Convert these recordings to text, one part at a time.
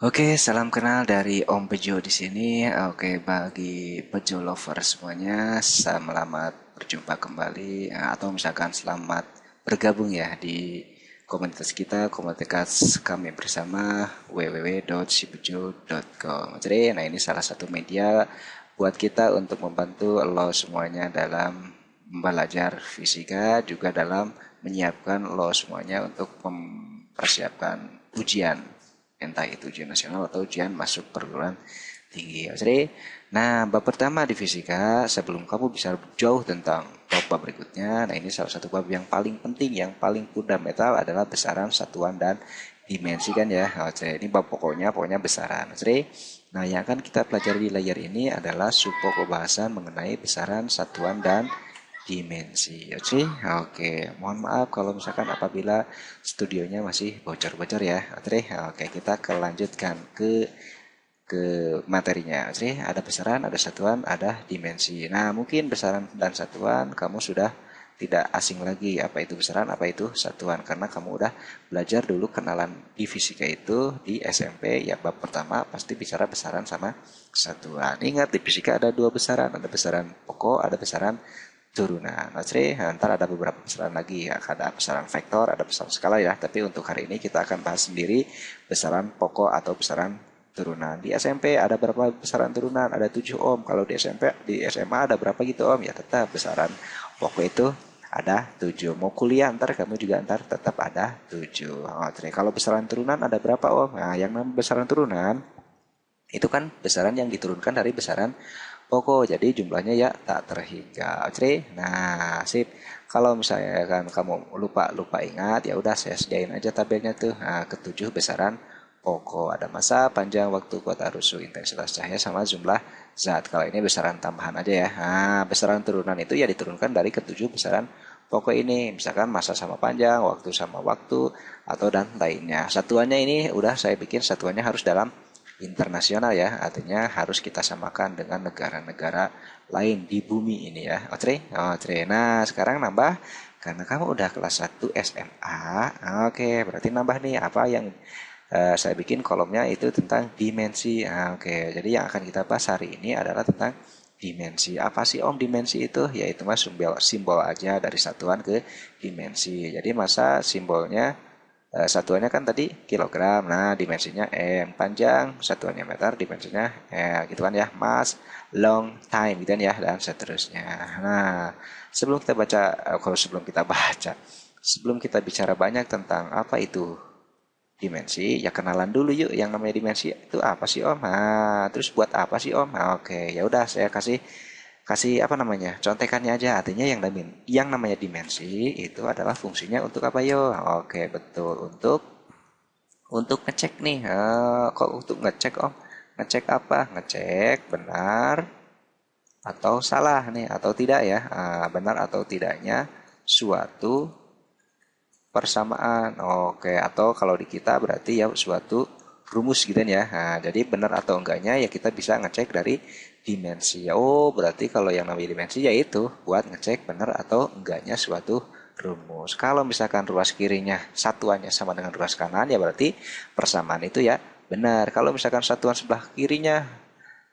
Oke, salam kenal dari Om Bejo di sini. Oke, bagi Bejo lover semuanya, selamat berjumpa kembali atau misalkan selamat bergabung ya di komunitas kita, komunitas kami bersama www.sibejo.com. Jadi, nah ini salah satu media buat kita untuk membantu lo semuanya dalam belajar fisika, juga dalam menyiapkan lo semuanya untuk mempersiapkan ujian, entah itu ujian nasional atau ujian masuk perguruan tinggi. Jadi, nah bab pertama di fisika, sebelum kamu bisa jauh tentang bab berikutnya, nah ini salah satu bab yang paling penting, yang paling fundamental adalah besaran, satuan, dan dimensi kan ya. Jadi ini bab pokoknya besaran. Jadi, nah yang akan kita pelajari di layer ini adalah subpokok bahasan mengenai besaran, satuan, dan dimensi. Oke, oke. Mohon maaf kalau misalkan apabila studionya masih bocor-bocor ya. Oke, kita kelanjutkan ke materinya. Oke, ada besaran, ada satuan, ada dimensi. Nah, mungkin besaran dan satuan kamu sudah tidak asing lagi apa itu besaran, apa itu satuan, karena kamu udah belajar dulu kenalan di fisika itu di SMP ya, bab pertama pasti bicara besaran sama satuan. Ingat, di fisika ada dua besaran, ada besaran pokok, ada besaran turunan. Nah, ntar ada beberapa besaran lagi ya, ada besaran vektor, ada besaran skala ya. Tapi untuk hari ini kita akan bahas sendiri besaran pokok atau besaran turunan. Di SMP ada berapa besaran turunan? Ada 7 ohm. Kalau di SMP, di SMA ada berapa gitu ohm? Ya tetap besaran pokok itu ada 7. Mau kuliah ntar kamu juga ntar tetap ada 7. Kalau besaran turunan ada berapa ohm? Nah, yang namanya besaran turunan itu kan besaran yang diturunkan dari besaran pokok, jadi jumlahnya ya tak terhingga. Oke, nah sip. Kalau misalnya kan kamu lupa ingat, ya udah saya sediain aja tabelnya tuh. Nah, ketujuh besaran pokok, ada masa, panjang, waktu, kuota arus, suhu, intensitas cahaya, sama jumlah zat. Kalau ini besaran tambahan aja ya. Nah, besaran turunan itu ya diturunkan dari ketujuh besaran pokok ini, misalkan masa sama panjang, waktu sama waktu, atau dan lainnya. Satuannya ini udah saya bikin satuannya harus dalam internasional ya, artinya harus kita samakan dengan negara-negara lain di bumi ini ya. Oke. Nah, sekarang nambah karena kamu udah kelas 1 SMA. Oke, berarti nambah nih apa yang saya bikin kolomnya itu tentang dimensi. Oke, jadi yang akan kita bahas hari ini adalah tentang dimensi. Apa sih Om dimensi itu? Yaitu mas simbol aja dari satuan ke dimensi. Jadi masa simbolnya satuannya kan tadi kilogram, nah dimensinya M, panjang satuannya meter, dimensinya gitu kan ya, mass, long, time gitu kan ya, dan seterusnya. Nah, sebelum kita baca, sebelum kita bicara banyak tentang apa itu dimensi, ya kenalan dulu yuk yang namanya dimensi itu apa sih Om? Nah, terus buat apa sih Om? Nah, oke, ya udah saya kasih kasih apa namanya contekannya aja, artinya yang namanya dimensi itu adalah fungsinya untuk apa yo. Oke, betul, untuk ngecek nih. Kok untuk ngecek Om? Ngecek apa? Ngecek benar atau salah nih, atau tidak ya. Benar atau tidaknya suatu persamaan. Oke, atau kalau di kita berarti ya suatu rumus gitu ya. Nah, jadi benar atau enggaknya ya kita bisa ngecek dari dimensi. Oh, berarti kalau yang namanya dimensi ya itu buat ngecek benar atau enggaknya suatu rumus. Kalau misalkan ruas kirinya satuannya sama dengan ruas kanan ya berarti persamaan itu ya benar. Kalau misalkan satuan sebelah kirinya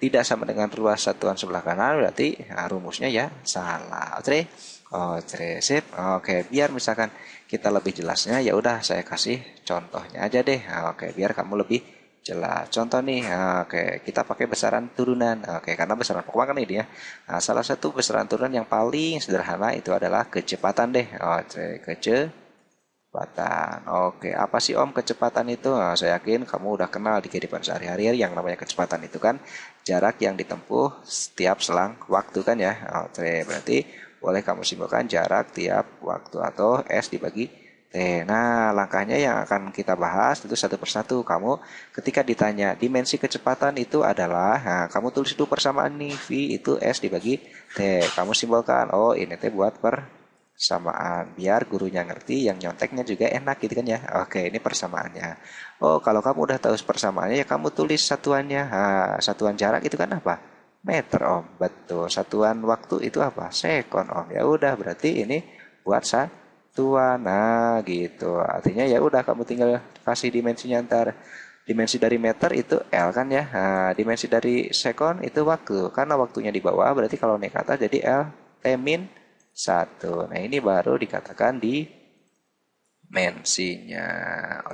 tidak sama dengan ruas satuan sebelah kanan berarti rumusnya ya salah. Oke. Oke, sip. Oke, biar misalkan kita lebih jelasnya ya udah saya kasih contohnya aja deh. Oke, biar kamu lebih jelas. Contoh nih, oke, kita pakai besaran turunan. Oke, karena besaran pokok kan ini ya. Nah, salah satu besaran turunan yang paling sederhana itu adalah kecepatan deh. Oke, kecepatan. Oke, apa sih Om kecepatan itu? Nah, saya yakin kamu udah kenal di kehidupan sehari-hari yang namanya kecepatan itu kan jarak yang ditempuh setiap selang waktu kan ya. Oke, berarti boleh kamu simpulkan jarak tiap waktu atau S dibagi T. Nah, langkahnya yang akan kita bahas itu satu persatu. Kamu ketika ditanya dimensi kecepatan itu adalah, nah, kamu tulis itu persamaan nih, V itu S dibagi T. Kamu simbolkan, oh ini T buat persamaan. Biar gurunya ngerti, yang nyonteknya juga enak gitu kan ya. Oke, ini persamaannya. Oh, kalau kamu udah tahu persamaannya, ya kamu tulis satuannya. Nah, satuan jarak itu kan apa? Meter Om, betul. Satuan waktu itu apa? Sekon Om. Ya udah, berarti ini buat satuan. Nah, gitu. Artinya ya udah kamu tinggal kasih dimensinya ntar. Dimensi dari meter itu L kan ya. Nah, dimensi dari sekon itu waktu. Karena waktunya di bawah, berarti kalau naik ke atas jadi L T min 1. Nah, ini baru dikatakan dimensinya.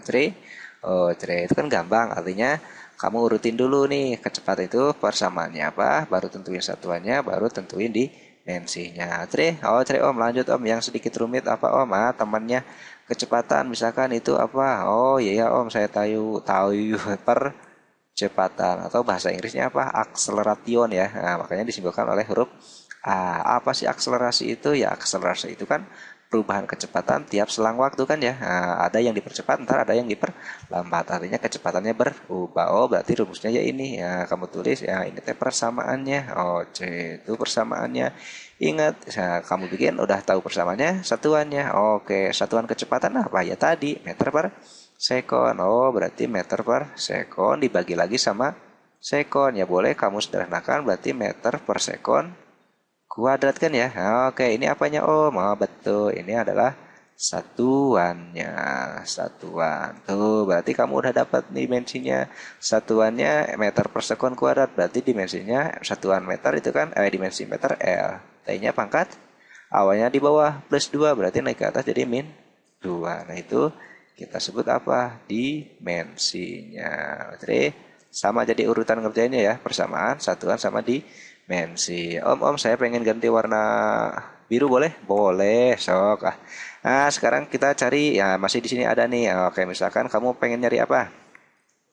Oke. Oke, itu kan gampang. Artinya kamu urutin dulu nih kecepatan itu persamaannya apa, baru tentuin satuannya, baru tentuin dimensinya. Oke, Om, lanjut Om. Yang sedikit rumit apa Om? Temannya kecepatan misalkan itu apa? Oh iya ya Om, saya tahu tahu percepatan atau bahasa Inggrisnya apa? Acceleration ya. Nah, makanya disimbolkan oleh huruf A. Apa sih akselerasi itu? Ya akselerasi itu kan perubahan kecepatan tiap selang waktu kan ya. Nah, ada yang dipercepat, ntar ada yang diperlambat. Artinya kecepatannya berubah. Oh, berarti rumusnya ya ini. Ya, kamu tulis ya ini teh persamaannya. Oh, C itu persamaannya. Ingat, nah, kamu bikin udah tahu persamaannya, satuannya. Oke, satuan kecepatan apa ya tadi? Meter per sekon. Oh, berarti meter per sekon dibagi lagi sama sekon. Ya boleh kamu sederhanakan berarti meter per sekon kuadrat kan ya. Oke, ini apanya Om? Oh, betul. Ini adalah satuannya. Satuan. Tuh, berarti kamu udah dapat dimensinya. Satuannya meter per sekon kuadrat. Berarti dimensinya satuan meter itu kan dimensi meter L. T-nya pangkat awalnya di bawah plus 2 berarti naik ke atas jadi min 2. Nah, itu kita sebut apa? Dimensinya. Oke, sama jadi urutan ngerjainnya ya. Persamaan, satuan sama dimensi. Om, saya pengen ganti warna biru boleh? Boleh, sok. Nah, sekarang kita cari ya masih di sini ada nih. Oke, misalkan kamu pengen nyari apa?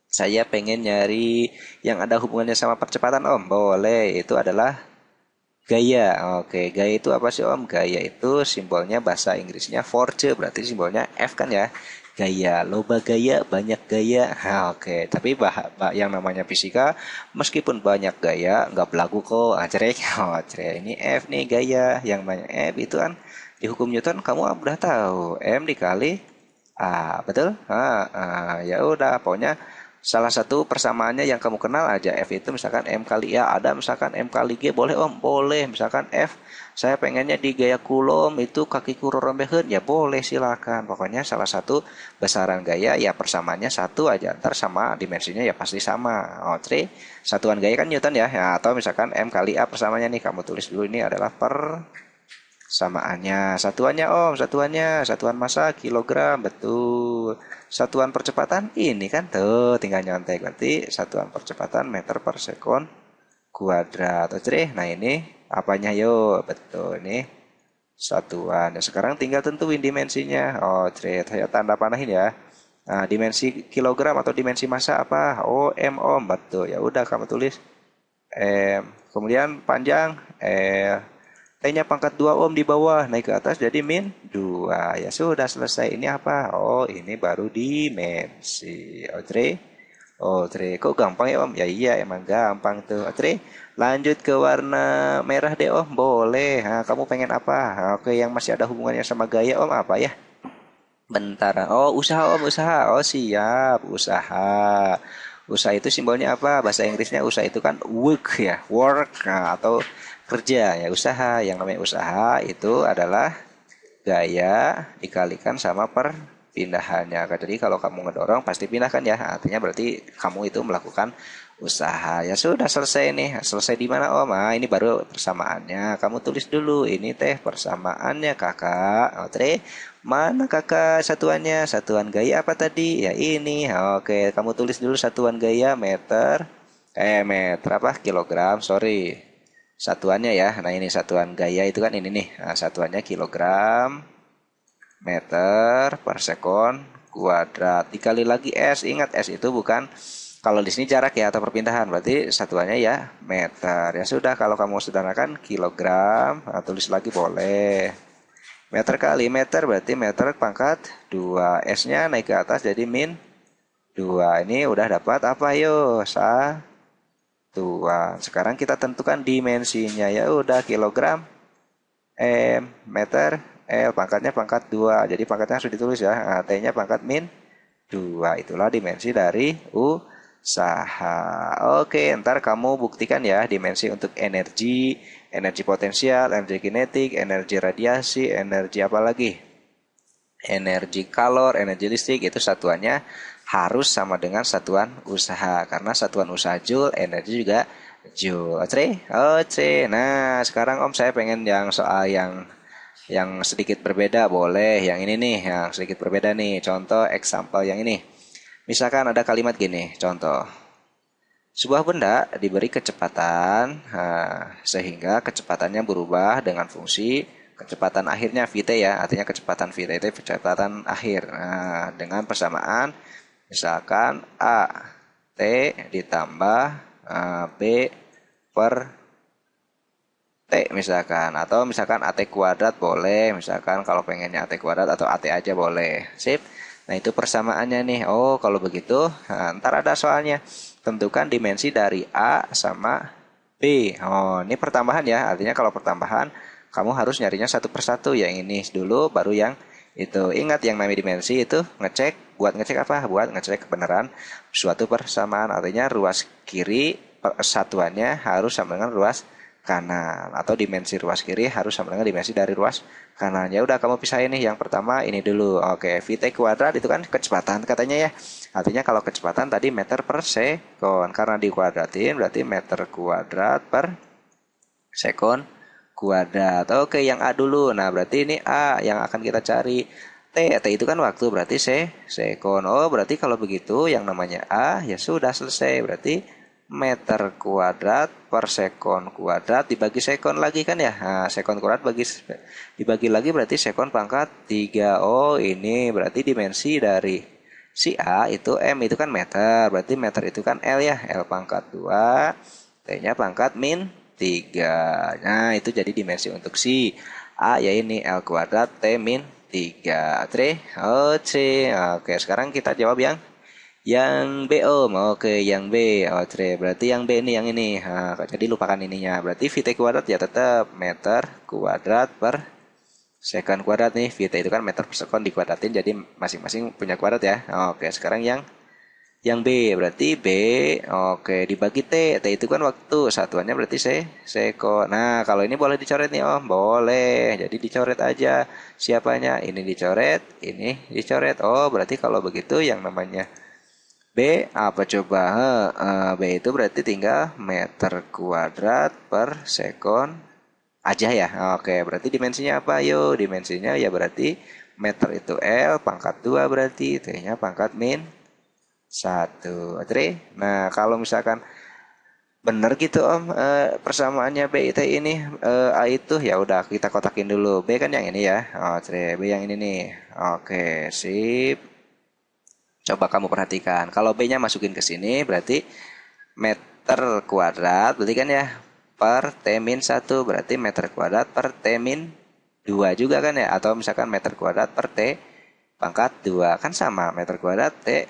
Saya pengen nyari yang ada hubungannya sama percepatan, Om. Boleh, itu adalah gaya. Oke, gaya itu apa sih Om? Gaya itu simbolnya bahasa Inggrisnya force, berarti simbolnya F kan ya. Gaya, loba gaya, banyak gaya. Oke, tapi yang namanya fisika, meskipun banyak gaya, nggak berlaku kok. Cerek, cerek. Ini F nih gaya, yang banyak F itu kan di hukum Newton kamu udah tahu. M dikali A, betul? Ya udah, pokoknya salah satu persamaannya yang kamu kenal aja. F itu misalkan M kali A, ada misalkan M kali G, boleh Om? Boleh. Misalkan F, saya pengennya di gaya kulom itu kaki kuru rombeheun, ya boleh silakan. Pokoknya salah satu besaran gaya ya persamaannya satu aja. Ntar sama dimensinya ya pasti sama. Tri, satuan gaya kan Newton ya. Atau misalkan M kali A persamaannya nih, kamu tulis dulu ini adalah samaannya. Satuannya Om, satuan massa kilogram, betul. Satuan percepatan ini kan tuh tinggal nyontek. Berarti satuan percepatan meter per sekon kuadrat. Oke, nah ini apanya yo? Betul ini satuan. Ya, sekarang tinggal tentuin dimensinya. Oh, saya tanda panahin ya. Nah, dimensi kilogram atau dimensi massa apa? Oh, M Om, betul. Ya udah kamu tulis M. Kemudian panjang T-nya pangkat 2 ohm di bawah, naik ke atas jadi min 2. Ya sudah selesai. Ini apa? Oh, ini baru dimensi. Oke. Oke, kok gampang ya Om? Ya iya, emang gampang tuh. Oke, lanjut ke warna merah deh Om. Boleh. Nah, kamu pengen apa? Oke, yang masih ada hubungannya sama gaya Om apa ya? Bentar. Oh, usaha Om, usaha. Oh, siap, usaha. Usaha itu simbolnya apa? Bahasa Inggrisnya usaha itu kan work ya, work. Nah, atau kerja ya, usaha. Yang namanya usaha itu adalah gaya dikalikan sama perpindahannya. Jadi kalau kamu ngedorong pasti pindahkan ya. Artinya berarti kamu itu melakukan usaha. Ya sudah selesai nih. Selesai di mana Om? Ini baru persamaannya. Kamu tulis dulu. Ini teh persamaannya Kakak. Oke. Mana Kakak satuannya? Satuan gaya apa tadi? Ya ini. Oke, kamu tulis dulu satuan gaya meter. Meter apa? Kilogram, sorry. Satuannya ya. Nah, ini satuan gaya itu kan ini nih. Nah, satuannya kilogram meter per sekon kuadrat. Dikali lagi S. Ingat S itu bukan kalau di sini jarak ya atau perpindahan. Berarti satuannya ya meter. Ya sudah, kalau kamu sederhanakan kilogram, nah, tulis lagi boleh. Meter kali meter berarti meter pangkat 2. S-nya naik ke atas jadi min 2. Ini udah dapat apa yo? Satuan. Sekarang kita tentukan dimensinya. Ya udah kilogram M meter L pangkatnya pangkat 2. Jadi pangkatnya harus ditulis ya. Nah, T-nya pangkat min 2. Itulah dimensi dari usaha. Oke, ntar kamu buktikan ya dimensi untuk energi, energi potensial, energi kinetik, energi radiasi, energi apa lagi? Energi kalor, energi listrik itu satuannya harus sama dengan satuan usaha. Karena satuan usaha joule, energi juga joule. Oke, oke. Nah, sekarang Om saya pengen yang soal yang sedikit berbeda, boleh. Yang ini nih, yang sedikit berbeda nih. Contoh example yang ini. Misalkan ada kalimat gini, contoh. Sebuah benda diberi kecepatan sehingga kecepatannya berubah dengan fungsi kecepatan akhirnya Vt ya, artinya kecepatan Vt itu kecepatan akhir. Nah, dengan persamaan misalkan A T ditambah B per T misalkan, atau misalkan AT kuadrat boleh, misalkan kalau pengennya AT kuadrat atau AT aja boleh. Sip. Nah, itu persamaannya nih. Oh, kalau begitu, nah, ntar ada soalnya. Tentukan dimensi dari A sama B. Oh, ini pertambahan ya. Artinya kalau pertambahan, kamu harus nyarinya satu persatu. Yang ini dulu, baru yang itu. Ingat yang namanya dimensi itu ngecek. Buat ngecek apa? Buat ngecek kebenaran suatu persamaan. Artinya ruas kiri satuannya harus sama dengan ruas kanan, atau dimensi ruas kiri harus sama dengan dimensi dari ruas kanan. Ya udah, kamu pisahin nih. Yang pertama ini dulu. Oke, Vt kuadrat itu kan kecepatan katanya ya. Artinya kalau kecepatan tadi meter per sekon, karena dikuadratin berarti meter kuadrat per sekon kuadrat. Oke, yang A dulu. Nah, berarti ini A yang akan kita cari. T itu kan waktu, berarti sekon. Oh, berarti kalau begitu yang namanya A ya sudah selesai. Berarti meter kuadrat per sekon kuadrat dibagi sekon lagi kan ya. Nah, sekon kuadrat dibagi lagi berarti sekon pangkat 3. Oh, ini berarti dimensi dari si A itu M itu kan meter. Berarti meter itu kan L ya. L pangkat 2. T-nya pangkat min 3. Nah, itu jadi dimensi untuk si A ya ini L kuadrat T min 3. Oke, oke, sekarang kita jawab yang B Om. Oke, yang B. Oke, berarti yang B ini yang ini. Nah, jadi lupakan ininya. Berarti Vt kuadrat ya tetap meter kuadrat per sekon kuadrat nih. Vt itu kan meter per sekon dikuadratin, jadi masing-masing punya kuadrat ya. Oke, sekarang yang B berarti B. Oke, dibagi T. T itu kan waktu, satuannya berarti sekon. Nah, kalau ini boleh dicoret nih Om. Boleh. Jadi dicoret aja. Siapanya? Ini dicoret, ini dicoret. Oh, berarti kalau begitu yang namanya B apa coba? B itu berarti tinggal meter kuadrat per sekon aja ya. Oke, berarti dimensinya apa? Yuk, dimensinya ya berarti meter itu L pangkat 2 berarti T-nya pangkat min 1. Oke. Nah, kalau misalkan benar gitu Om, persamaannya B T ini A itu ya udah kita kotakin dulu. B kan yang ini ya. Oke, B yang ini nih. Oke, sip. Coba kamu perhatikan. Kalau B-nya masukin ke sini berarti meter kuadrat berarti kan ya per T min 1 berarti meter kuadrat per T min 2 juga kan ya, atau misalkan meter kuadrat per T pangkat 2 kan sama meter kuadrat T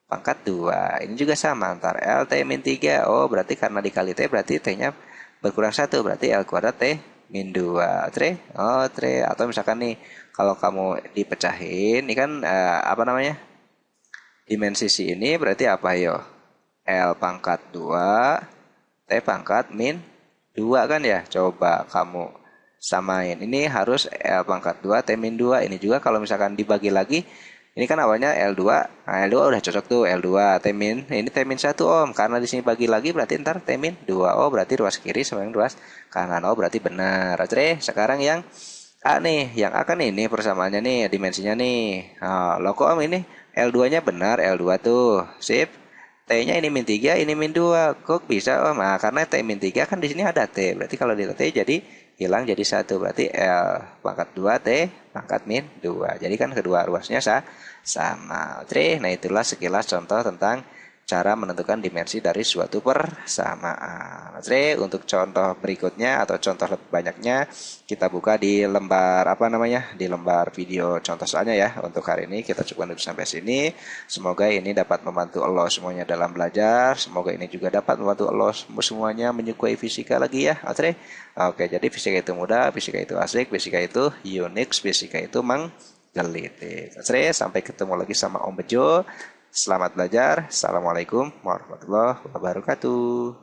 pangkat 2. Ini juga sama antar L T min 3. Oh, berarti karena dikali T berarti T-nya berkurang 1 berarti L kuadrat T min 2. Tre? Oh, tre. Atau misalkan nih kalau kamu dipecahin ini kan apa namanya? Dimensi si ini berarti apa yo? L pangkat 2, T pangkat min 2 kan ya? Coba kamu samain. Ini harus L pangkat 2, T min 2. Ini juga kalau misalkan dibagi lagi, ini kan awalnya L2. Nah, L2 udah cocok tuh, L2, T min. Ini T min 1 Om. Karena di sini bagi lagi berarti ntar T min 2. Oh, berarti ruas kiri sama dengan ruas kanan. Oh, berarti benar. Oke, sekarang yang A nih, yang A kan ini persamaannya nih, dimensinya nih. Nah, lo kok Om ini L2-nya benar, L2 tuh. Sip. T-nya ini min 3, ini min 2. Kok bisa Om? Nah, karena T min 3 kan di sini ada T. Berarti kalau di T jadi hilang jadi 1. Berarti L pangkat 2, T pangkat min 2. Jadi kan kedua ruasnya sama. Oke, nah itulah sekilas contoh tentang cara menentukan dimensi dari suatu persamaan. Oke, untuk contoh berikutnya atau contoh lebih banyaknya kita buka di lembar apa namanya? Di lembar video contoh soalnya ya. Untuk hari ini kita cukup untuk sampai sini. Semoga ini dapat membantu Allah semuanya dalam belajar. Semoga ini juga dapat membantu Allah semuanya menyukai fisika lagi ya. Oke. Oke, jadi fisika itu mudah, fisika itu asik, fisika itu unik, fisika itu menggelitik. Oke, sampai ketemu lagi sama Om Bejo. Selamat belajar. Assalamualaikum warahmatullahi wabarakatuh.